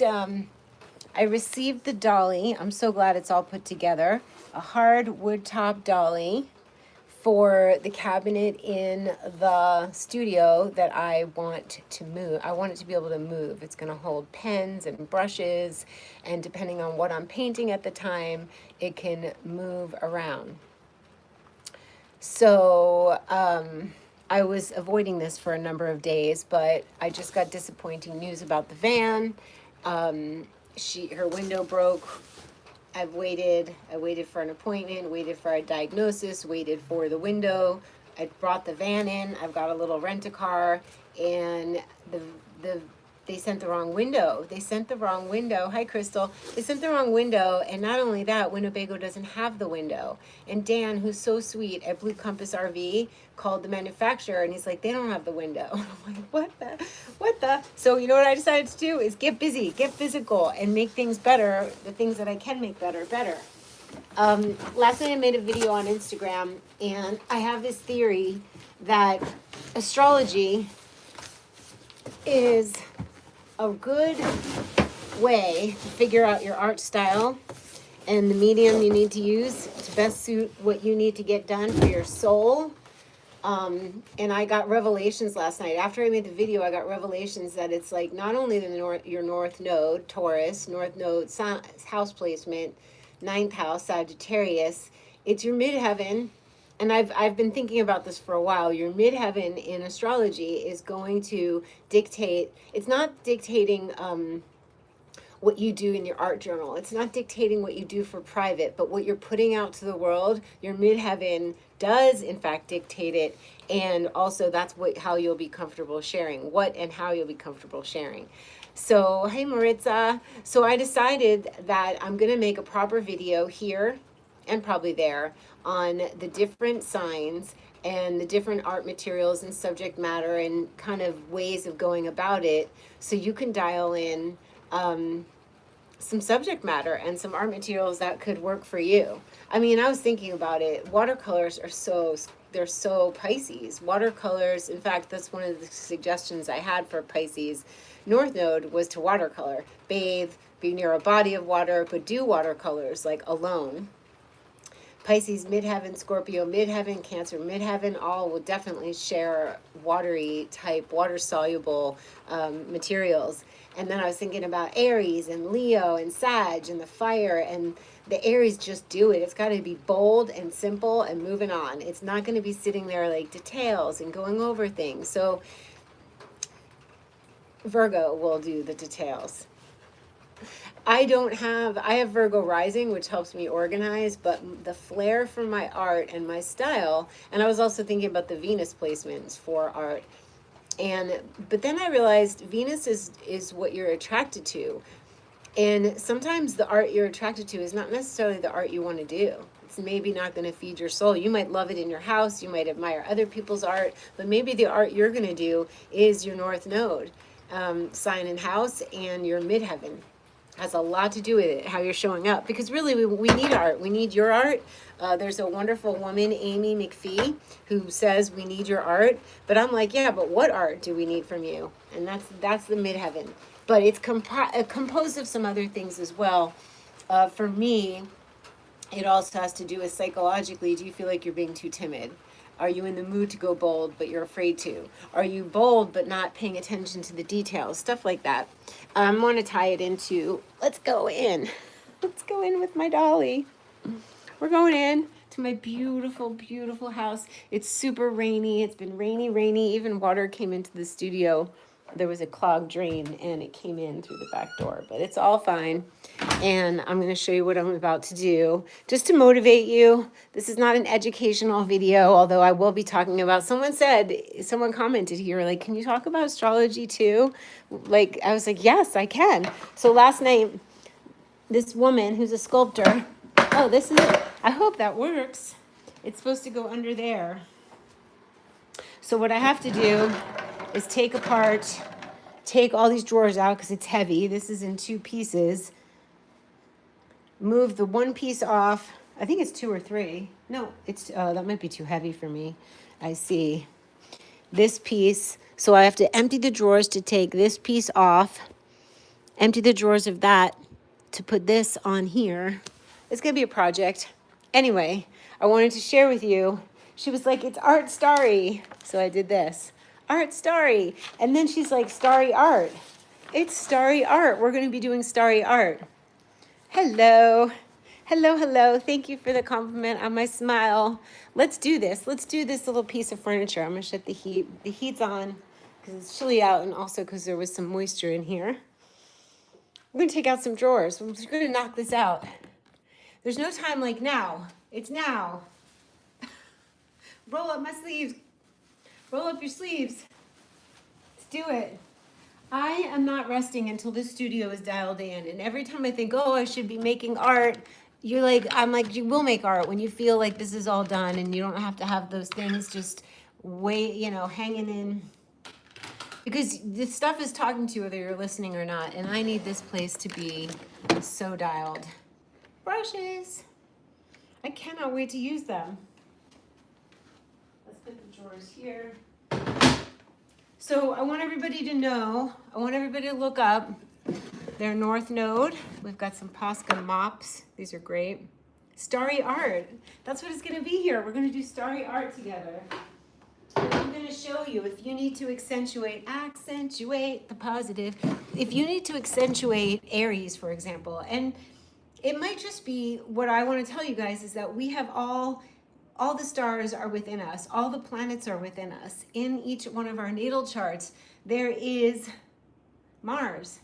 I received the dolly. I'm so glad it's all put together. A hard wood top dolly for the cabinet in the studio that I want to move. I want it to be able to move. It's going to hold pens and brushes, and depending on what I'm painting at the time, it can move around. So I was avoiding this for a number of days, but I just got disappointing news about the van. Her window broke. I waited for an appointment, waited for a diagnosis, waited for the window. I brought the van in. I've got a little rent-a-car, and they sent the wrong window. They sent the wrong window. Hi, Crystal. They sent the wrong window, and not only that, Winnebago doesn't have the window. And Dan, who's so sweet at Blue Compass RV, called the manufacturer, and he's like, they don't have the window. I'm like, what the? So you know what I decided to do is get busy, get physical, and make things better, the things that I can make better. Last night I made a video on Instagram, and I have this theory that astrology is a good way to figure out your art style and the medium you need to use to best suit what you need to get done for your soul. And I got revelations last night. After I made the video, I got revelations that it's like not only your North Node, Taurus, North Node, house placement, 9th house, Sagittarius, it's your midheaven. And I've been thinking about this for a while. Your midheaven in astrology is going to dictate, it's not dictating what you do in your art journal. It's not dictating what you do for private, but what you're putting out to the world, your midheaven does in fact dictate it. And also that's how you'll be comfortable sharing, what and how you'll be comfortable sharing. So, hey Maritza. So I decided that I'm gonna make a proper video here and probably there on the different signs and the different art materials and subject matter and kind of ways of going about it, so you can dial in some subject matter and some art materials that could work for you. I mean, I was thinking about it. Watercolors are they're so Pisces. Watercolors, in fact, that's one of the suggestions I had for Pisces North Node was to watercolor. Bathe, be near a body of water, but do watercolors like alone. Pisces midheaven, Scorpio midheaven, Cancer midheaven, all will definitely share watery type, water soluble materials. And then I was thinking about Aries and Leo and Sag and the fire, and the Aries just do it. It's got to be bold and simple and moving on. It's not going to be sitting there like details and going over things. So Virgo will do the details. I have Virgo rising, which helps me organize, but the flair for my art and my style, and I was also thinking about the Venus placements for art. But then I realized Venus is what you're attracted to. And sometimes the art you're attracted to is not necessarily the art you want to do. It's maybe not going to feed your soul. You might love it in your house. You might admire other people's art, but maybe the art you're going to do is your North Node, sign and house, and your midheaven. Has a lot to do with it, how you're showing up. Because really, we need art. We need your art. There's a wonderful woman, Amy McPhee, who says we need your art. But I'm like, yeah, but what art do we need from you? And that's the midheaven. But it's composed of some other things as well. For me, it also has to do with psychologically, do you feel like you're being too timid? Are you in the mood to go bold, but you're afraid to? Are you bold, but not paying attention to the details? Stuff like that. I want to tie it into, let's go in. Let's go in with my dolly. We're going in to my beautiful, beautiful house. It's super rainy. It's been rainy. Even water came into the studio. There was a clogged drain and it came in through the back door, but it's all fine. And I'm going to show you what I'm about to do just to motivate you. This is not an educational video, although I will be talking about, someone commented here, like, can you talk about astrology too? Like, I was like, yes, I can. So last night, this woman who's a sculptor, oh, this is it. I hope that works. It's supposed to go under there. So what I have to do is take all these drawers out because it's heavy. This is in 2 pieces. Move the one piece off. I think it's 2 or 3. No, that might be too heavy for me. I see. This piece. So I have to empty the drawers to take this piece off. empty the drawers of that to put this on here. It's gonna be a project. Anyway, I wanted to share with you. She was like, it's art starry. So I did this, art starry. And then she's like, starry art. It's starry art. We're gonna be doing starry art. Hello. Hello, hello. Thank you for the compliment on my smile. Let's do this. Let's do this little piece of furniture. I'm gonna shut the heat. The heat's on because it's chilly out and also because there was some moisture in here. We're gonna take out some drawers. We're gonna knock this out. There's no time like now. It's now. Roll up my sleeves. Roll up your sleeves. Let's do it. I am not resting until this studio is dialed in. And every time I think, oh, I should be making art, I'm like, you will make art when you feel like this is all done and you don't have to have those things just hanging in. Because this stuff is talking to you whether you're listening or not. And I need this place to be so dialed. Brushes. I cannot wait to use them. Let's put the drawers here. So I want everybody to know, I want everybody to look up their North Node. We've got some Posca mops. These are great. Starry art. That's what it's gonna be here. We're gonna do starry art together. And I'm gonna show you if you need to accentuate the positive. If you need to accentuate Aries, for example, and it might just be what I wanna tell you guys is that we have all the stars are within us. All the planets are within us. In each one of our natal charts, there is Mars,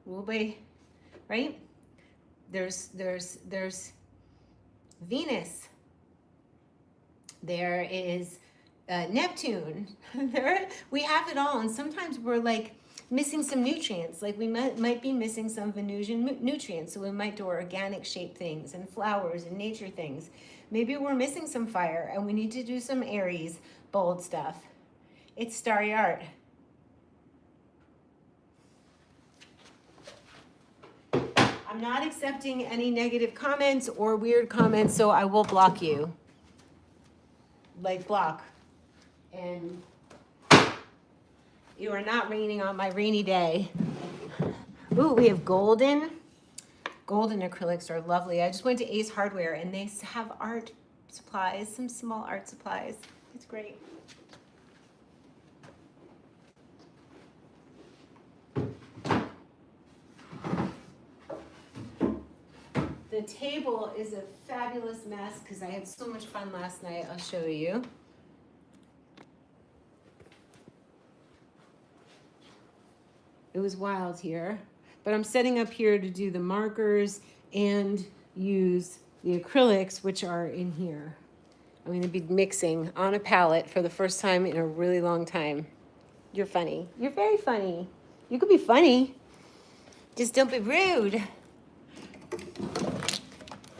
right? There's Venus. There is Neptune. We have it all, and sometimes we're like missing some nutrients. Like we might be missing some Venusian nutrients, so we might do organic shaped things and flowers and nature things. Maybe we're missing some fire and we need to do some Aries, bold stuff. It's starry art. I'm not accepting any negative comments or weird comments, so I will block you. Like block. And you are not raining on my rainy day. Ooh, we have golden. Golden acrylics are lovely. I just went to Ace Hardware and they have art supplies, some small art supplies. It's great. The table is a fabulous mess because I had so much fun last night. I'll show you. It was wild here. But I'm setting up here to do the markers and use the acrylics, which are in here. I'm going to be mixing on a palette for the first time in a really long time. You're funny. You're very funny. You could be funny. Just don't be rude.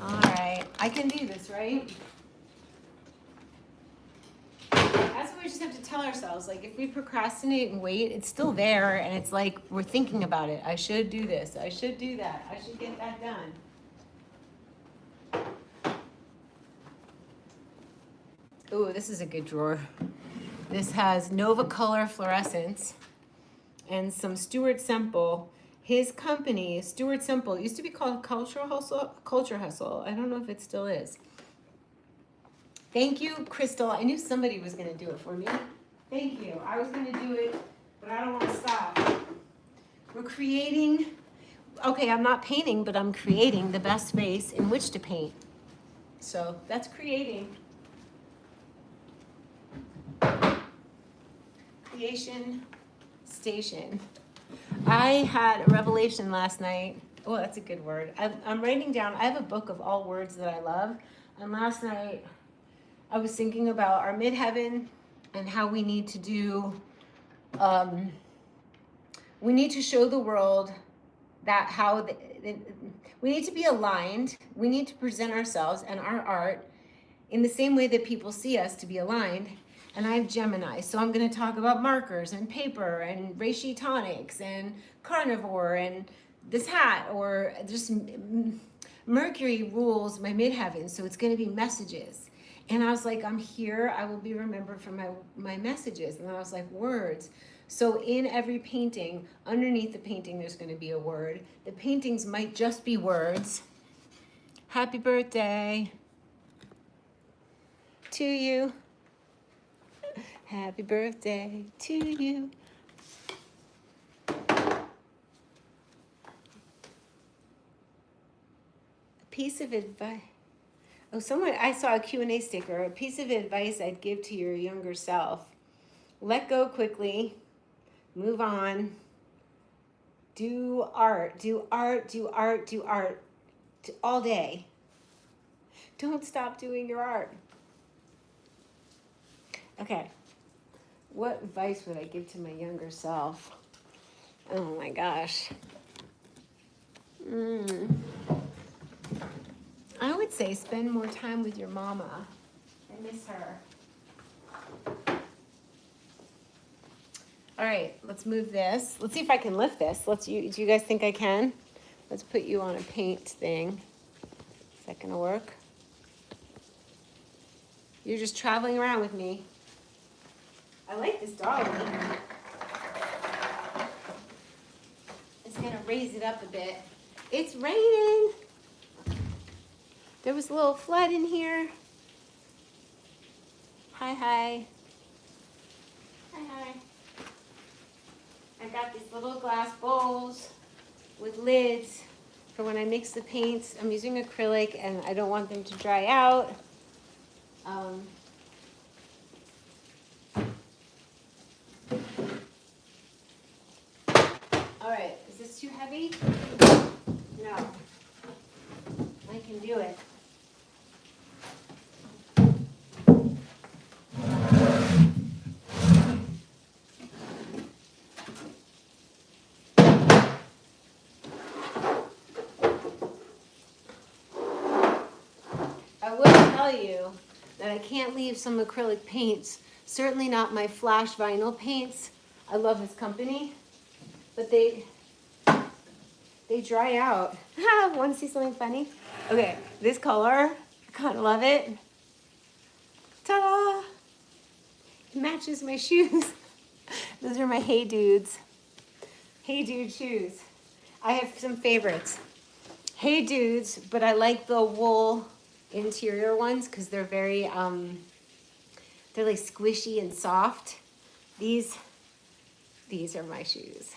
All right. I can do this, right? That's what we just have to tell ourselves. Like, if we procrastinate and wait, it's still there, and it's like we're thinking about it. I should do this. I should do that. I should get that done. Ooh, this is a good drawer. This has Nova Color Fluorescence and some Stuart Semple. His company, Stuart Semple, used to be called Culture Hustle. I don't know if it still is. Thank you, Crystal. I knew somebody was going to do it for me. Thank you. I was going to do it, but I don't want to stop. We're creating, okay, I'm not painting, but I'm creating the best space in which to paint. So that's creating. Creation station. I had a revelation last night. Oh, that's a good word. I'm writing down, I have a book of all words that I love. And last night, I was thinking about our midheaven and how we need to do, we need to show the world that we need to be aligned. We need to present ourselves and our art in the same way that people see us to be aligned. And I have Gemini, so I'm going to talk about markers and paper and reishi tonics and carnivore and this hat, or just Mercury rules my midheaven, so it's going to be messages. And I was like, I'm here, I will be remembered for my messages. And I was like, words. So in every painting, underneath the painting, there's going to be a word. The paintings might just be words. Happy birthday to you. Happy birthday to you. A piece of advice. Oh, I saw a Q&A sticker. A piece of advice I'd give to your younger self. Let go quickly. Move on. Do art. Do art. Do art. Do art. All day. Don't stop doing your art. Okay. What advice would I give to my younger self? Oh my gosh. I would say spend more time with your mama. I miss her. All right, let's move this. Let's see if I can lift this. Do you guys think I can? Let's put you on a paint thing. Is that gonna work? You're just traveling around with me. I like this doggy. It's gonna raise it up a bit. It's raining. There was a little flood in here. Hi, hi. Hi, hi. I got these little glass bowls with lids for when I mix the paints. I'm using acrylic and I don't want them to dry out. All right, is this too heavy? No, I can do it. I will tell you that I can't leave some acrylic paints, certainly not my Flash vinyl paints. I love this company, but they dry out. Want to see something funny? Okay, this color, I kind of love it. Ta-da! It matches my shoes. Those are my Hey Dudes. Hey Dude shoes. I have some favorites. Hey Dudes, but I like the wool interior ones because they're very, they're like squishy and soft. These are my shoes.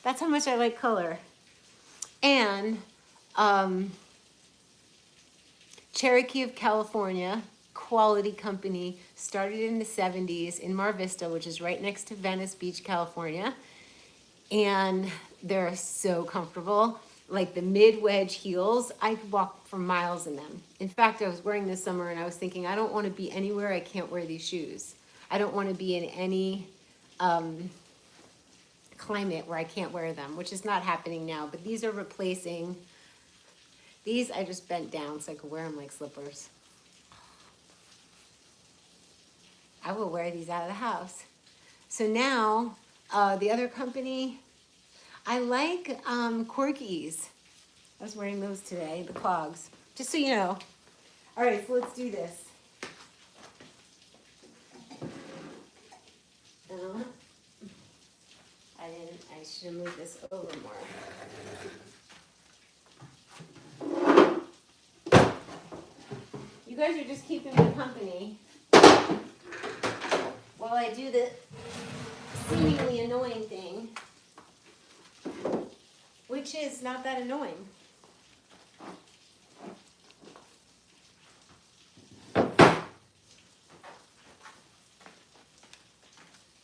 That's how much I like color. And Cherokee of California, quality company, started in the 70s in Mar Vista, which is right next to Venice Beach, California. And they're so comfortable. Like the mid-wedge heels, I could walk for miles in them. In fact, I was wearing this summer and I was thinking, I don't want to be anywhere I can't wear these shoes. I don't want to be in any climate where I can't wear them, which is not happening now. But these are replacing. These I just bent down so I could wear them like slippers. I will wear these out of the house. So now, the other company, I like Corgis. I was wearing those today, the clogs, just so you know. All right, so let's do this. I should have moved this over more. You guys are just keeping me company while I do the seemingly annoying thing, which is not that annoying.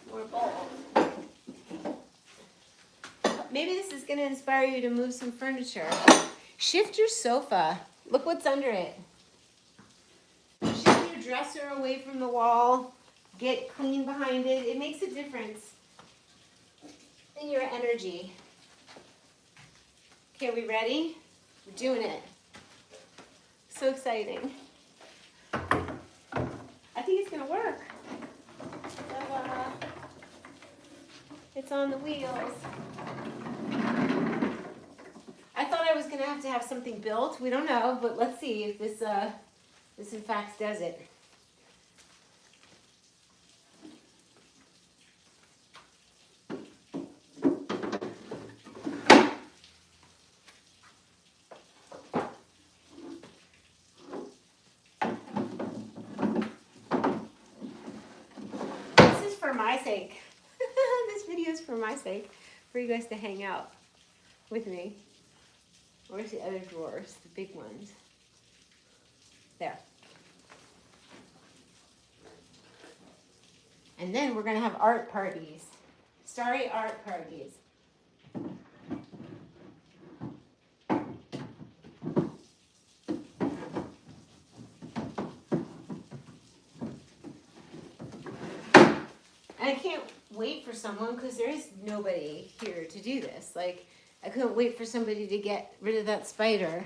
More bowls. Maybe this is going to inspire you to move some furniture. Shift your sofa. Look what's under it. Shift your dresser away from the wall. Get clean behind it. It makes a difference in your energy. Okay, we ready? We're doing it. So exciting. I think it's going to work. Ta-da. It's on the wheels. I thought I was going to have something built. We don't know, but let's see if this in fact does it. my sake. This video is for my sake, for you guys to hang out with me. Where's the other drawers, the big ones? There. And then we're gonna have art parties. Starry art parties. And I can't wait for someone because there is nobody here to do this. Like, I couldn't wait for somebody to get rid of that spider.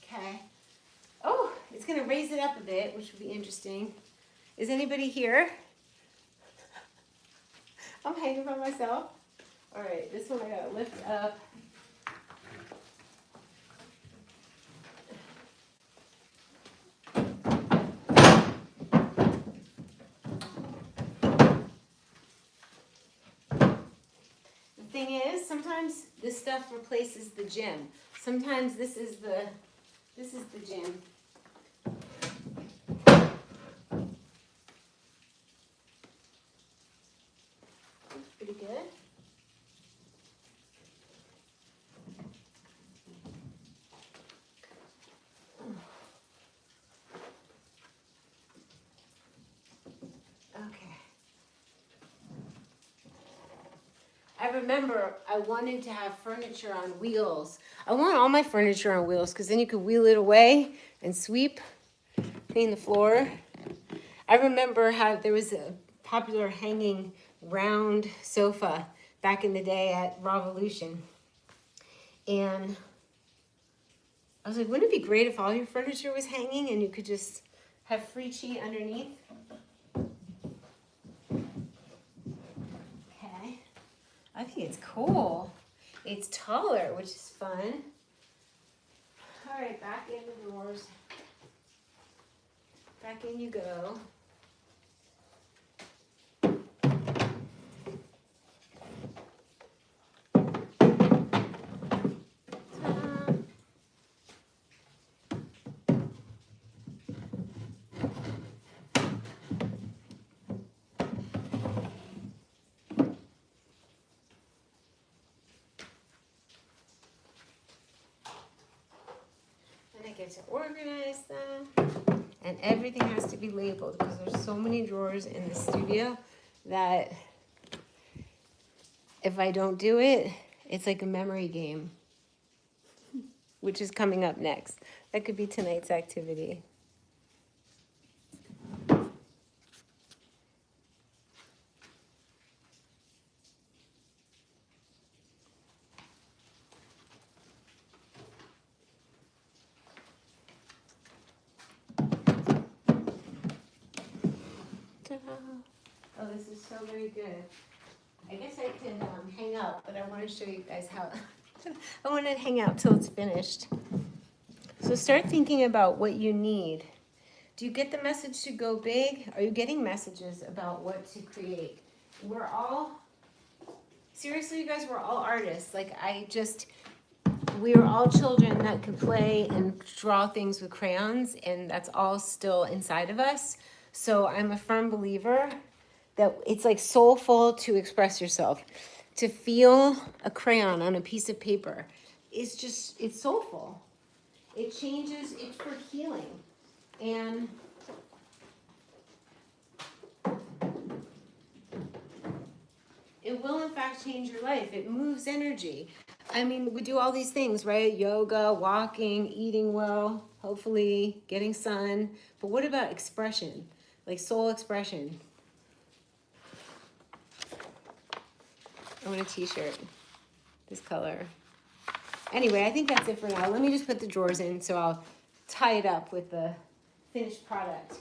Okay. Oh, it's gonna raise it up a bit, which will be interesting. Is anybody here? I'm hanging by myself. All right, this one I gotta lift up. The thing is, sometimes this stuff replaces the gym. Sometimes this is the gym. Pretty good. Okay. I remember I wanted to have furniture on wheels. I want all my furniture on wheels because then you could wheel it away and sweep, clean the floor. I remember how there was a popular hanging round sofa back in the day at Revolution. And I was like, wouldn't it be great if all your furniture was hanging and you could just have free chi underneath? Okay. I think it's cool. It's taller, which is fun. All right, back in the drawers. Back in you go. To organize them, and everything has to be labeled because there's so many drawers in the studio that if I don't do it, it's like a memory game, which is coming up next. That could be tonight's activity. Oh, this is so very good. I guess I can hang up, but I want to show you guys how. I want to hang out till it's finished. So start thinking about what you need. Do you get the message to go big? Are you getting messages about what to create? We're all, seriously, you guys, we're all artists. Like we are all children that could play and draw things with crayons, and that's all still inside of us. So I'm a firm believer that it's like soulful to express yourself. To feel a crayon on a piece of paper is just, it's soulful. It changes, it's for healing. And it will in fact change your life. It moves energy. I mean, we do all these things, right? Yoga, walking, eating well, hopefully getting sun. But what about expression? Like soul expression. I want a t-shirt, this color. Anyway, I think that's it for now. Let me just put the drawers in so I'll tie it up with the finished product.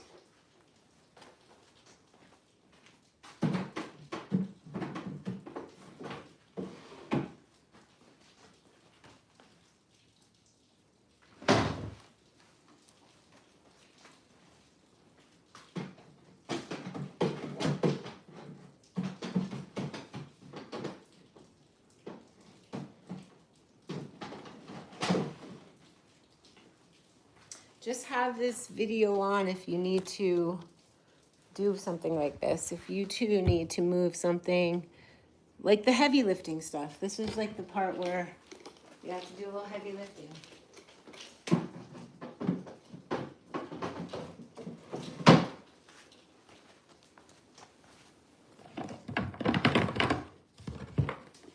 just have this video on if you need to do something like this. If you too need to move something, like the heavy lifting stuff. This is like the part where you have to do a little heavy lifting.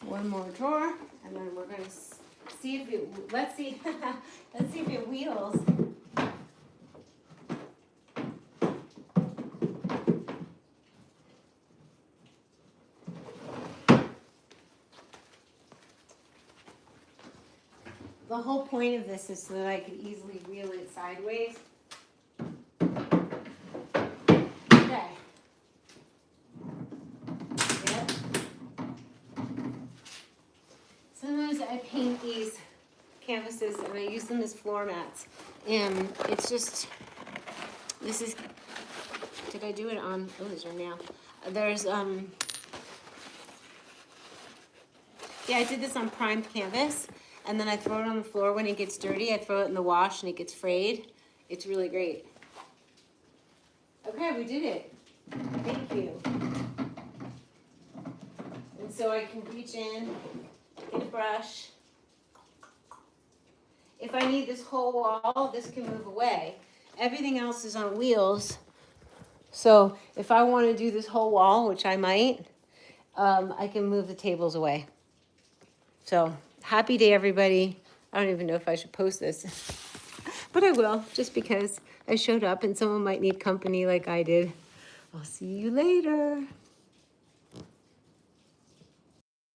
One more drawer, and then we're gonna see if it, let's see if it wheels. The whole point of this is so that I could easily wheel it sideways. Okay. Yep. Sometimes I paint these canvases and I use them as floor mats. And it's just, this is, did I do it on, oh, there's right now. There's, yeah, I did this on primed canvas. And then I throw it on the floor when it gets dirty. I throw it in the wash and it gets frayed. It's really great. Okay, we did it. Thank you. And so I can reach in, get a brush. If I need this whole wall, this can move away. Everything else is on wheels. So if I want to do this whole wall, which I might, I can move the tables away. So happy day, everybody. I don't even know if I should post this, but I will, just because I showed up and someone might need company like I did. I'll see you later.